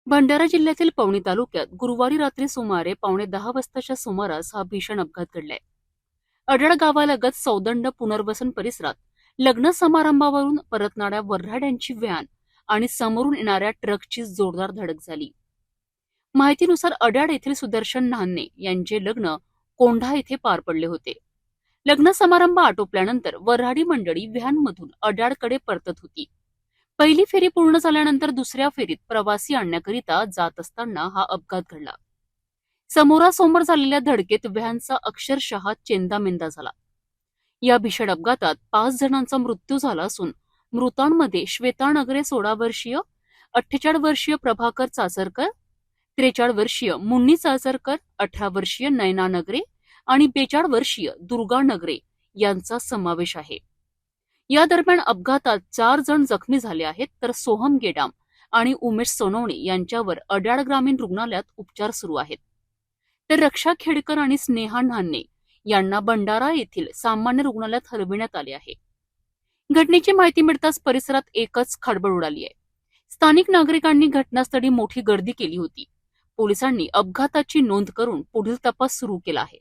भंडारा जिल्ह्यातील पवनी तालुक्यात गुरुवारी रात्री सुमारे 9:15 वाजताच्या सुमारास हा भीषण अपघात घडलाय. अडळ गावालगत सौदंड पुनर्वसन परिसरात लग्न समारंभावरून परतणाऱ्या वऱ्हाड्यांची व्हॅन आणि समोरून येणाऱ्या ट्रकची जोरदार धडक झाली. माहितीनुसार अड्याड येथील सुदर्शन नान्हे यांचे लग्न कोंढा येथे पार पडले होते. लग्न समारंभ आटोपल्यानंतर वऱ्हाडी मंडळी व्हॅनमधून अड्याडकडे परतत होती. पहिली फेरी पूर्ण झाल्यानंतर दुसऱ्या फेरीत प्रवासी आणण्याकरिता जात असताना हा अपघात घडला. समोरासमोर झालेल्या धडकेत व्हॅनचा अक्षरशः चेंदामेंदा झाला. या भीषण अपघातात 5 जणांचा मृत्यू झाला असून मृतांमध्ये श्वेता नगरे 16 वर्षीय, 48 वर्षीय प्रभाकर चाचरकर, 43 वर्षीय मुन्नी चाचरकर, 18 वर्षीय नयना नगरे आणि 42 वर्षीय दुर्गा नगरे यांचा समावेश आहे. या दरम्यान अपघातात 4 जण जखमी झाले आहेत, तर सोहम गेडाम आणि उमेश सोनवणे यांच्यावर अड्याड ग्रामीण रुग्णालयात उपचार सुरू आहेत. तर रक्षा खेडकर आणि स्नेहा नान्हे यांना भंडारा येथील सामान्य रुग्णालयात हलविण्यात आले आहे. घटनेची माहिती मिळताच परिसरात एकच खळबळ उडाली आहे. स्थानिक नागरिकांनी घटनास्थळी मोठी गर्दी केली होती. पोलिसांनी अपघाताची नोंद करून पुढील तपास सुरू केला आहे.